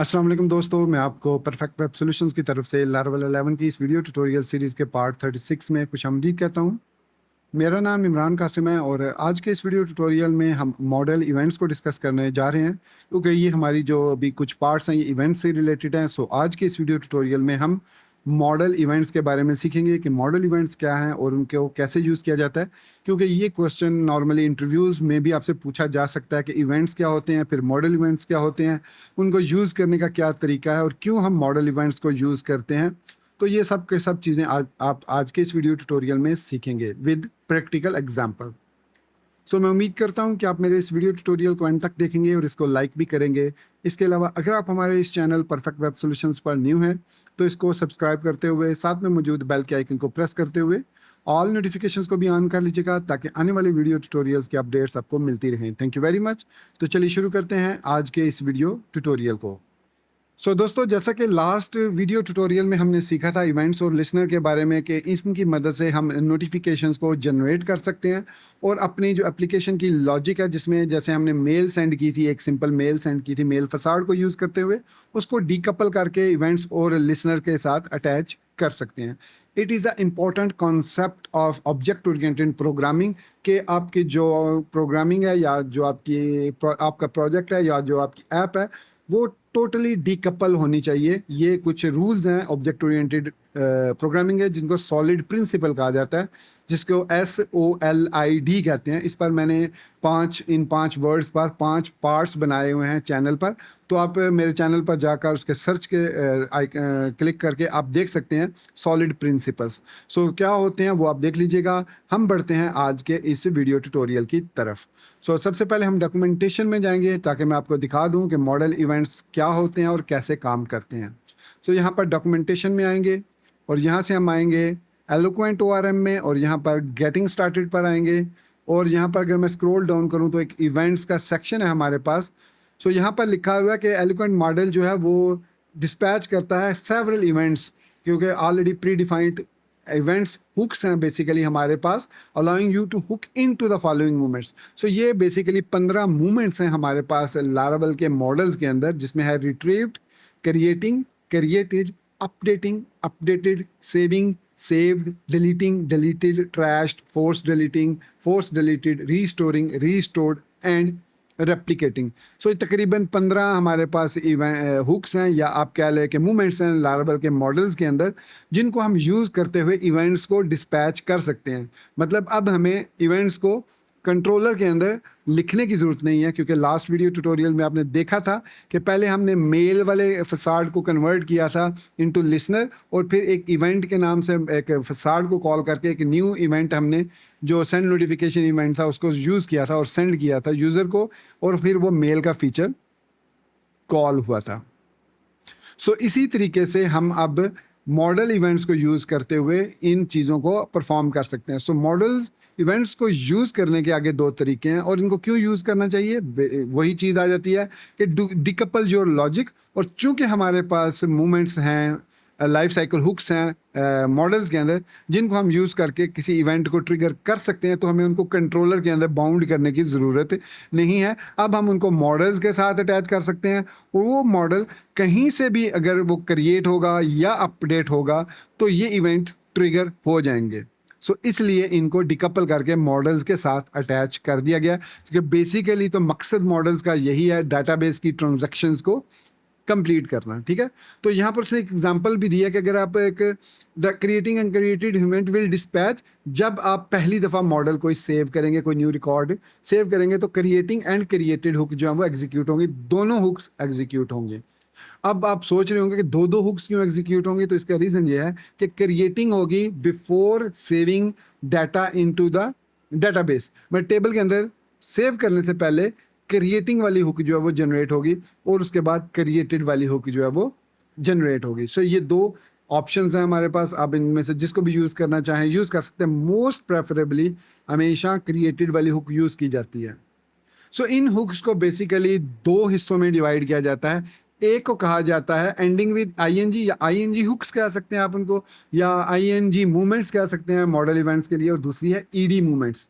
अस्सलाम वालेकुम दोस्तों, मैं आपको परफेक्ट वेब सॉल्यूशंस की तरफ से लारावेल 11 की इस वीडियो ट्यूटोरियल सीरीज़ के पार्ट 36 में खुशामदीद कहता हूँ। मेरा नाम इमरान कासिम है और आज के इस वीडियो ट्यूटोरियल में हम मॉडल इवेंट्स को डिस्कस करने जा रहे हैं, क्योंकि ये हमारी जो अभी कुछ पार्ट्स हैं ये इवेंट्स से रिलेटेड हैं। सो आज के इस वीडियो ट्यूटोरियल में हम मॉडल इवेंट्स के बारे में सीखेंगे कि मॉडल इवेंट्स क्या हैं और उनको कैसे यूज़ किया जाता है, क्योंकि ये क्वेश्चन नॉर्मली इंटरव्यूज़ में भी आपसे पूछा जा सकता है कि इवेंट्स क्या होते हैं, फिर मॉडल इवेंट्स क्या होते हैं, उनको यूज़ करने का क्या तरीका है और क्यों हम मॉडल इवेंट्स को यूज़ करते हैं। तो ये सब के सब चीज़ें आज आप आज के इस वीडियो ट्यूटोरियल में सीखेंगे विद प्रैक्टिकल एग्जाम्पल। सो मैं उम्मीद करता हूँ कि आप मेरे इस वीडियो ट्यूटोरियल को एंड तक देखेंगे और इसको लाइक भी करेंगे। इसके अलावा अगर आप हमारे इस चैनल परफेक्ट वेब सॉल्यूशंस पर न्यू हैं तो इसको सब्सक्राइब करते हुए साथ में मौजूद बेल के आइकन को प्रेस करते हुए ऑल नोटिफिकेशंस को भी ऑन कर लीजिएगा, ताकि आने वाले वीडियो ट्यूटोरियल्स की अपडेट्स आपको मिलती रहें। Thank you very much. तो चलिए शुरू करते हैं आज के इस वीडियो ट्यूटोरियल को। दोस्तों, जैसा कि लास्ट वीडियो ट्यूटोरियल में हमने सीखा था इवेंट्स और लिसनर के बारे में कि इनकी मदद से हम नोटिफिकेशंस को जनरेट कर सकते हैं और अपनी जो एप्लीकेशन की लॉजिक है, जिसमें जैसे हमने मेल सेंड की थी, एक सिंपल मेल सेंड की थी मेल फसाड को यूज़ करते हुए, उसको डीकपल करके इवेंट्स और लिसनर के साथ अटैच कर सकते हैं। It is a important concept of object oriented programming के आपकी जो प्रोग्रामिंग है या जो आपका प्रोजेक्ट है या जो आपकी ऐप है वो टोटली डीकपल होनी चाहिए। ये कुछ रूल्स हैं ऑब्जेक्ट ओरिएंटेड प्रोग्रामिंग है, जिनको सॉलिड प्रिंसिपल कहा जाता है, जिसको SOLID कहते हैं। इस पर मैंने इन पांच वर्ड्स पर 5 पार्ट्स बनाए हुए हैं चैनल पर। तो आप मेरे चैनल पर जाकर उसके सर्च के क्लिक करके आप देख सकते हैं सॉलिड प्रिंसिपल्स। क्या होते हैं वो आप देख लीजिएगा। हम बढ़ते हैं आज के इस वीडियो ट्यूटोरियल की तरफ। सबसे पहले हम डॉक्यूमेंटेशन में जाएंगे, ताकि मैं आपको दिखा दूं कि मॉडल इवेंट्स क्या होते हैं और कैसे काम करते हैं। यहाँ पर डॉक्यूमेंटेशन में आएंगे और यहाँ से हम आएंगे एलोक्वेंट ORM में और यहाँ पर गेटिंग स्टार्टेड पर आएंगे। और यहाँ पर अगर मैं स्क्रॉल डाउन करूँ तो एक इवेंट्स का सेक्शन है हमारे पास। यहाँ पर लिखा हुआ है कि एलोक्वेंट मॉडल जो है वो डिस्पैच करता है सेवरल इवेंट्स, क्योंकि already predefined events hooks हैं बेसिकली हमारे पास, allowing you to hook into the following movements. ये बेसिकली 15 मूवमेंट्स हैं हमारे पास लारावेल के मॉडल्स के अंदर, जिसमें है retrieved, creating, created, updating, updated, saving, saved, deleting, deleted, trashed, forced deleted, restoring, restored and replicating। तकरीबन 15 हमारे पास हुक्स हैं या आप कह लें कि मूवमेंट्स हैं लारावेल के मॉडल्स के अंदर, जिनको हम यूज़ करते हुए इवेंट्स को डिस्पैच कर सकते हैं। मतलब अब हमें इवेंट्स को कंट्रोलर के अंदर लिखने की ज़रूरत नहीं है, क्योंकि लास्ट वीडियो ट्यूटोरियल में आपने देखा था कि पहले हमने मेल वाले फसाड को कन्वर्ट किया था इनटू लिसनर, और फिर एक इवेंट के नाम से एक फसाड को कॉल करके एक न्यू इवेंट हमने जो सेंड नोटिफिकेशन इवेंट था उसको यूज़ किया था और सेंड किया था यूज़र को, और फिर वो मेल का फीचर कॉल हुआ था। इसी तरीके से हम अब मॉडल इवेंट्स को यूज़ करते हुए इन चीज़ों को परफॉर्म कर सकते हैं। मॉडल इवेंट्स को यूज़ करने के आगे 2 तरीके हैं, और इनको क्यों यूज़ करना चाहिए वही चीज़ आ जाती है कि डिकपल योर लॉजिक। और चूंकि हमारे पास मूवमेंट्स हैं, लाइफ साइकिल हुक्स हैं मॉडल्स के अंदर, जिनको हम यूज़ करके किसी इवेंट को ट्रिगर कर सकते हैं, तो हमें उनको कंट्रोलर के अंदर बाउंड करने की ज़रूरत नहीं है। अब हम उनको मॉडल्स के साथ अटैच कर सकते हैं, और वो मॉडल कहीं से भी अगर वो क्रिएट होगा या अपडेट होगा तो ये इवेंट ट्रिगर हो जाएंगे। इसलिए इनको डिकपल करके मॉडल्स के साथ अटैच कर दिया गया, क्योंकि बेसिकली तो मकसद मॉडल्स का यही है, डाटाबेस की ट्रांजैक्शंस को कंप्लीट करना। ठीक है, तो यहाँ पर उसने एक एग्जांपल भी दिया कि अगर आप एक the creating and created event will dispatch, जब आप पहली दफ़ा मॉडल कोई सेव करेंगे, कोई न्यू रिकॉर्ड सेव करेंगे, तो क्रिएटिंग एंड क्रिएटेड हुक जो है वो एग्जीक्यूट होंगे, दोनों हुक्स एग्जीक्यूट होंगे। अब आप सोच रहे होंगे कि 2 हुक्स क्यों एग्जीक्यूट होंगे, तो इसका रीज़न ये है कि क्रिएटिंग होगी before saving data into the database. मैं टेबल के अंदर सेव करने से पहले क्रिएटिंग वाली हुक जो है वो जनरेट होगी, और उसके बाद क्रिएटेड वाली हुक जो है वो जनरेट होगी। ये 2 ऑप्शंस हैं हमारे पास। आप इनमें से जिसको भी यूज़ करना चाहें यूज़ कर सकते हैं। मोस्ट प्रेफरेबली हमेशा क्रिएटेड वाली हुक यूज़ की जाती है। इन हुक्स को बेसिकली 2 हिस्सों में डिवाइड किया जाता है। एक को कहा जाता है एंडिंग विद ING या ING हुक्स कह सकते हैं आप उनको, या ING मूवमेंट्स कह सकते हैं मॉडल इवेंट्स के लिए, और दूसरी है ED मूवमेंट्स।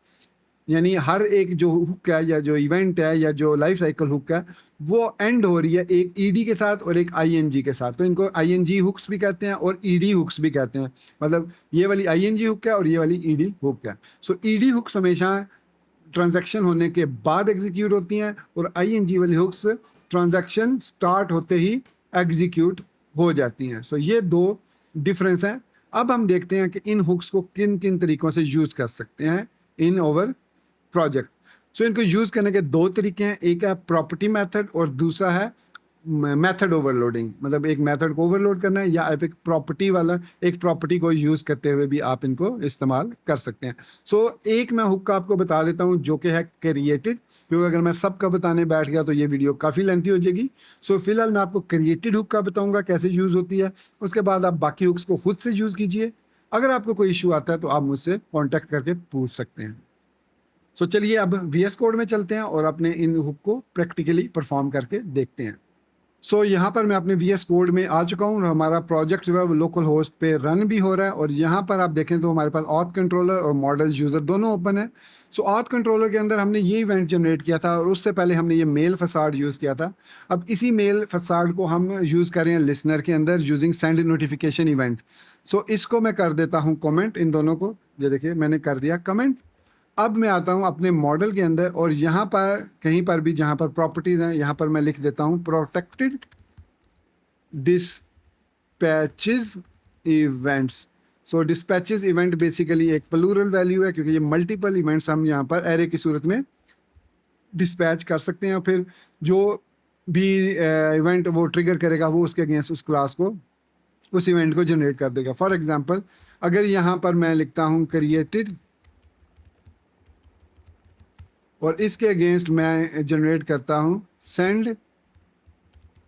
यानी हर एक जो हुक है या जो इवेंट है या जो लाइफ साइकिल हुक है वो एंड हो रही है एक ईडी के साथ और एक आईएनजी के साथ। तो इनको आईएनजी हुक्स भी कहते हैं और ईडी हुक्स भी कहते हैं। मतलब ये वाली आईएनजी हुक है और ये वाली ईडी हुक है। सो ईडी हुक्स हमेशा ट्रांजैक्शन होने के बाद एग्जीक्यूट होती हैं और आईएनजी वाली हुक्स ट्रांजैक्शन स्टार्ट होते ही एग्जीक्यूट हो जाती हैं। सो ये दो डिफरेंस हैं। अब हम देखते हैं कि इन हुक्स को किन किन तरीकों से यूज़ कर सकते हैं इन ओवर प्रोजेक्ट। सो इनको यूज़ करने के दो तरीके हैं, एक है प्रॉपर्टी मेथड और दूसरा है मेथड ओवरलोडिंग। मतलब एक मेथड को ओवरलोड करना है या आप एक प्रॉपर्टी वाला एक प्रॉपर्टी को यूज़ करते हुए भी आप इनको इस्तेमाल कर सकते हैं। सो एक मैं हुक का आपको बता देता हूँ जो कि है क्रिएटेड, क्योंकि अगर मैं सबका बताने बैठ गया तो ये वीडियो काफ़ी लेंथी हो जाएगी। सो फिलहाल मैं आपको क्रिएटेड हुक का बताऊँगा कैसे यूज़ होती है, उसके बाद आप बाकी हुक्स को खुद से यूज़ कीजिए। अगर आपको कोई इशू आता है तो आप मुझसे कॉन्टैक्ट करके पूछ सकते हैं। सो चलिए अब VS कोड में चलते हैं और अपने इन हुक को प्रैक्टिकली परफॉर्म करके देखते हैं। सो यहाँ पर मैं अपने VS कोड में आ चुका हूँ और हमारा प्रोजेक्ट जो है वो लोकल होस्ट पे रन भी हो रहा है। और यहाँ पर आप देखें तो हमारे पास ऑथ कंट्रोलर और मॉडल यूज़र दोनों ओपन है। सो ऑथ कंट्रोलर के अंदर हमने ये इवेंट जनरेट किया था और उससे पहले हमने ये मेल फसाड यूज़ किया था। अब इसी मेल फसाड को हम यूज़ कर रहे हैं लिसनर के अंदर यूजिंग सेंड नोटिफिकेशन इवेंट। सो इसको मैं कर देता हूँ कमेंट इन दोनों को। ये देखिए मैंने कर दिया कमेंट। अब मैं आता हूँ अपने मॉडल के अंदर और यहाँ पर कहीं पर भी जहाँ पर प्रॉपर्टीज़ हैं यहाँ पर मैं लिख देता हूँ प्रोटेक्टेड डिस्पैचेस इवेंट्स। सो डिस्पैचेस इवेंट बेसिकली एक प्लूरल वैल्यू है क्योंकि ये मल्टीपल इवेंट्स हम यहाँ पर एरे की सूरत में डिस्पैच कर सकते हैं। फिर जो भी इवेंट वो ट्रिगर करेगा वो उसके अगेंस्ट उस क्लास को उस इवेंट को जनरेट कर देगा। फॉर एग्जांपल अगर यहाँ पर मैं लिखता हूँ क्रिएटेड और इसके अगेंस्ट मैं जनरेट करता हूँ सेंड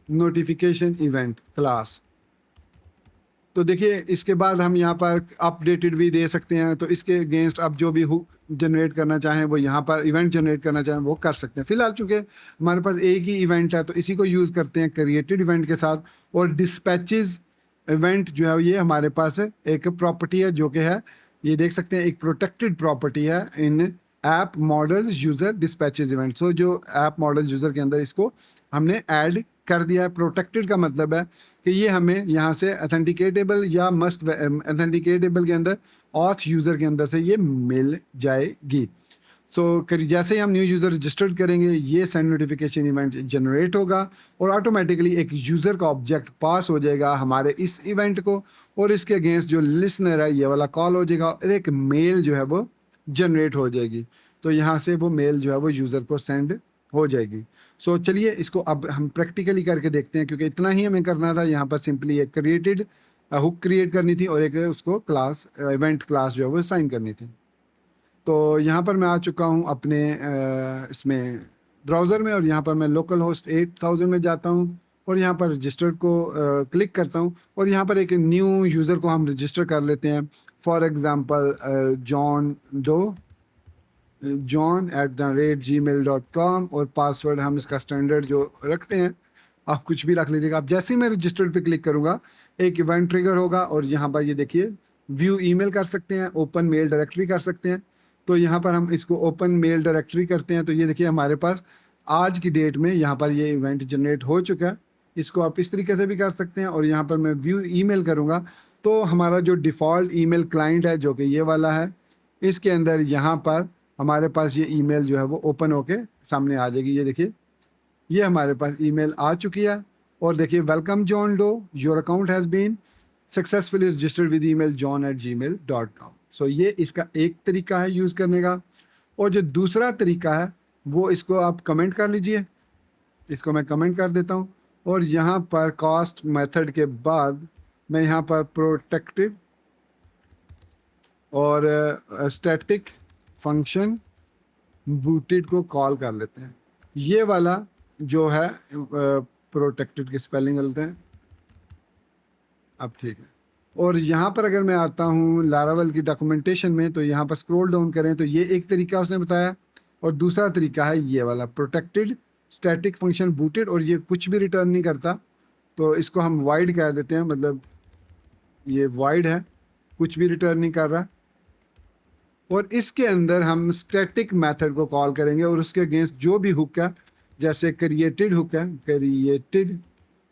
नोटिफिकेशन इवेंट क्लास, तो देखिए इसके बाद हम यहाँ पर अपडेटेड भी दे सकते हैं। तो इसके अगेंस्ट आप जो भी हुक जनरेट करना चाहें वो यहाँ पर इवेंट जनरेट करना चाहें वो कर सकते हैं। फिलहाल चूंकि हमारे पास एक ही इवेंट है तो इसी को यूज़ करते हैं क्रिएटेड इवेंट के साथ। और डिस्पैचेस इवेंट जो है ये हमारे पास एक प्रॉपर्टी है जो कि है ये देख सकते हैं एक प्रोटेक्टेड प्रॉपर्टी है in app models user dispatches event. So जो ऐप मॉडल यूज़र के अंदर इसको हमने ऐड कर दिया है। प्रोटेक्टेड का मतलब है कि ये हमें यहाँ से अथेंटिकेटेबल या मस्ट अथेंटिकेटेबल के अंदर ऑथ यूज़र के अंदर से ये मिल जाएगी। सो जैसे ही हम न्यू यूज़र रजिस्टर्ड करेंगे ये सेंड नोटिफिकेशन इवेंट जनरेट होगा और ऑटोमेटिकली एक यूज़र का ऑब्जेक्ट पास हो जाएगा हमारे इस इवेंट को और इसके अगेंस्ट जो लिसनर है ये वाला कॉल हो जाएगा और एक मेल जो है वो जनरेट हो जाएगी। तो यहाँ से वो मेल जो है वो यूज़र को सेंड हो जाएगी। सो चलिए इसको अब हम प्रैक्टिकली करके देखते हैं क्योंकि इतना ही हमें करना था। यहाँ पर सिंपली एक क्रिएटेड हुक क्रिएट करनी थी और एक उसको क्लास इवेंट क्लास जो है वो साइन करनी थी। तो यहाँ पर मैं आ चुका हूँ अपने इसमें ब्राउज़र में और यहाँ पर मैं लोकल होस्ट 8000 में जाता हूँ और यहाँ पर रजिस्टर्ड को क्लिक करता हूँ और यहाँ पर एक न्यू यूज़र को हम रजिस्टर कर लेते हैं। फॉर एग्ज़ाम्पल john@gmail.com और पासवर्ड हम इसका स्टैंडर्ड जो रखते हैं आप कुछ भी रख लीजिएगा। आप जैसे ही मैं रजिस्टर्ड पे क्लिक करूँगा एक इवेंट ट्रिगर होगा और यहाँ पर ये देखिए व्यू ईमेल कर सकते हैं, ओपन मेल डायरेक्टरी कर सकते हैं। तो यहाँ पर हम इसको ओपन मेल डायरेक्टरी करते हैं तो ये देखिए हमारे पास आज की डेट में यहाँ पर ये इवेंट जनरेट हो चुका है। इसको आप इस तरीके से भी कर सकते हैं और यहाँ पर मैं व्यू ईमेल करूँगा तो हमारा जो डिफ़ॉल्ट ईमेल क्लाइंट है जो कि ये वाला है इसके अंदर यहाँ पर हमारे पास ये ईमेल जो है वो ओपन होके सामने आ जाएगी। ये देखिए ये हमारे पास ईमेल आ चुकी है और देखिए welcome John Doe, your account has been successfully registered with email john@gmail.com। सो ये इसका एक तरीका है यूज़ करने का। और जो दूसरा तरीका है वो इसको आप कमेंट कर लीजिए। इसको मैं कमेंट कर देता हूँ और यहाँ पर कॉस्ट मेथड के बाद मैं यहाँ पर प्रोटेक्टेड और स्टैटिक फंक्शन बूटेड को कॉल कर लेते हैं। ये वाला जो है प्रोटेक्टेड की स्पेलिंग गलत है, अब ठीक है। और यहाँ पर अगर मैं आता हूँ लारावेल की डॉक्यूमेंटेशन में तो यहाँ पर स्क्रॉल डाउन करें तो ये एक तरीका उसने बताया और दूसरा तरीका है ये वाला प्रोटेक्टेड स्टैटिक फंक्शन बूटेड और ये कुछ भी रिटर्न नहीं करता तो इसको हम वाइड कह देते हैं। मतलब ये वाइड है, कुछ भी रिटर्न नहीं कर रहा। और इसके अंदर हम स्टैटिक मेथड को कॉल करेंगे और उसके अगेंस्ट जो भी हुक है, जैसे क्रिएटेड हुक है, क्रिएटेड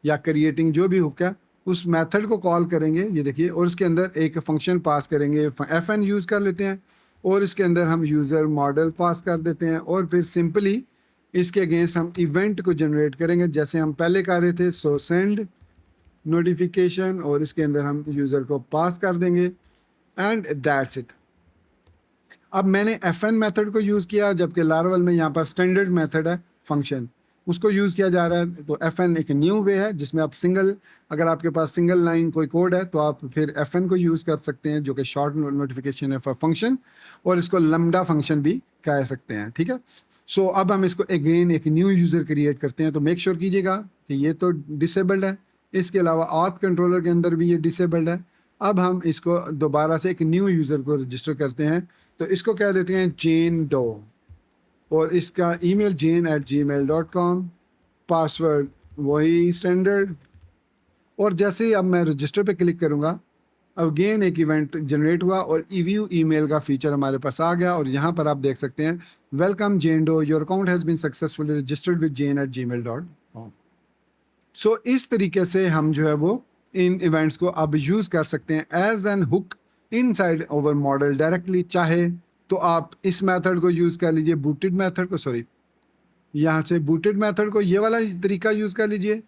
या क्रिएटिंग जो भी हुक है, उस मेथड को कॉल करेंगे, ये देखिए, और उसके अंदर एक फंक्शन पास करेंगे, एफ एन यूज़ कर लेते हैं, और इसके अंदर हम यूज़र मॉडल पास कर देते हैं, और फिर सिंपली इसके अगेंस्ट हम इवेंट को जनरेट करेंगे जैसे हम पहले कर रहे थे। सो सेंड नोटिफिकेशन, और इसके अंदर हम यूज़र को पास कर देंगे एंड दैट्स इट। अब मैंने एफ एन मेथड को यूज़ किया, जबकि लारावेल में यहाँ पर स्टैंडर्ड मेथड है फंक्शन, उसको यूज़ किया जा रहा है। तो एफ एन एक न्यू वे है जिसमें आप सिंगल, अगर आपके पास सिंगल लाइन कोई कोड है तो आप फिर एफ एन को यूज़ कर सकते हैं, जो कि शॉर्ट नोटिफिकेशन है फॉर फंक्शन, और इसको लम्डा फंक्शन भी कह सकते हैं, ठीक है। सो अब हम इसको अगेन एक न्यू यूज़र क्रिएट करते हैं। तो मेक श्योर कीजिएगा कि ये तो डिसेबल्ड है, इसके अलावा ऑथ कंट्रोलर के अंदर भी ये डिसेबल्ड है। अब हम इसको दोबारा से एक न्यू यूज़र को रजिस्टर करते हैं, तो इसको कह देते हैं जेन डो, और इसका ईमेल jane@gmail.com, पासवर्ड वही स्टैंडर्ड। और जैसे ही अब मैं रजिस्टर पे क्लिक करूँगा, अगेन एक इवेंट जनरेट हुआ और ईव्यू ईमेल का फीचर हमारे पास आ गया, और यहाँ पर आप देख सकते हैं, welcome Jane Doe, your account has been successfully registered with jane@gmail.com। सो इस तरीके से हम जो है वो इन इवेंट्स को अब यूज़ कर सकते हैं as an hook inside over model directly. चाहे तो आप इस मेथड को यूज़ कर लीजिए, बूटेड मेथड को, सॉरी, यहाँ से बूटेड मेथड को, ये वाला तरीका यूज़ कर लीजिए।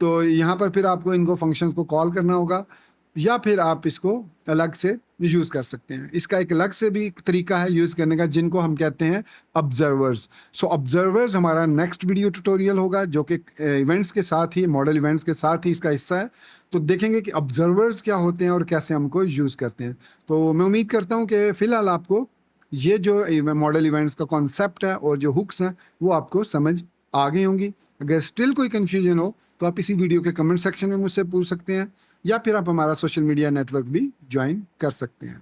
तो यहाँ पर फिर आपको इनको फंक्शंस को कॉल करना होगा, या फिर आप इसको अलग से यूज़ कर सकते हैं। इसका एक अलग से भी एक तरीका है यूज़ करने का, जिनको हम कहते हैं ऑब्जर्वर्स। सो ऑब्जर्वर्स हमारा नेक्स्ट वीडियो ट्यूटोरियल होगा, जो कि इवेंट्स के साथ ही, मॉडल इवेंट्स के साथ ही इसका हिस्सा है। तो देखेंगे कि ऑब्जर्वर्स क्या होते हैं और कैसे हमको यूज़ करते हैं। तो मैं उम्मीद करता हूँ कि फ़िलहाल आपको ये जो मॉडल इवेंट्स का कॉन्सेप्ट है और जो हुक्स हैं वो आपको समझ आ गई होंगी। अगर स्टिल कोई कन्फ्यूजन हो तो आप इसी वीडियो के कमेंट सेक्शन में मुझसे पूछ सकते हैं, या फिर आप हमारा सोशल मीडिया नेटवर्क भी ज्वाइन कर सकते हैं।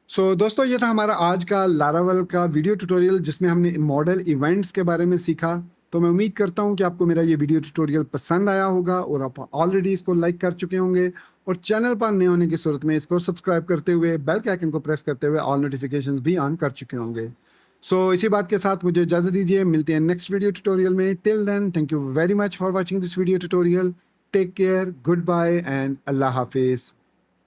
सो दोस्तों, ये था हमारा आज का लारावेल का वीडियो ट्यूटोरियल, जिसमें हमने मॉडल इवेंट्स के बारे में सीखा। तो मैं उम्मीद करता हूँ कि आपको मेरा ये वीडियो ट्यूटोरियल पसंद आया होगा, और आप ऑलरेडी इसको लाइक कर चुके होंगे, और चैनल पर नए होने की सूरत में इसको सब्सक्राइब करते हुए बेल के आइकन को प्रेस करते हुए ऑल नोटिफिकेशंस भी ऑन कर चुके होंगे। सो इसी बात के साथ मुझे इजाज़त दीजिए, मिलते हैं नेक्स्ट वीडियो ट्यूटोरियल में। Till then, thank you very much for watching this video tutorial. Take care, goodbye and अल्लाह हाफिज़।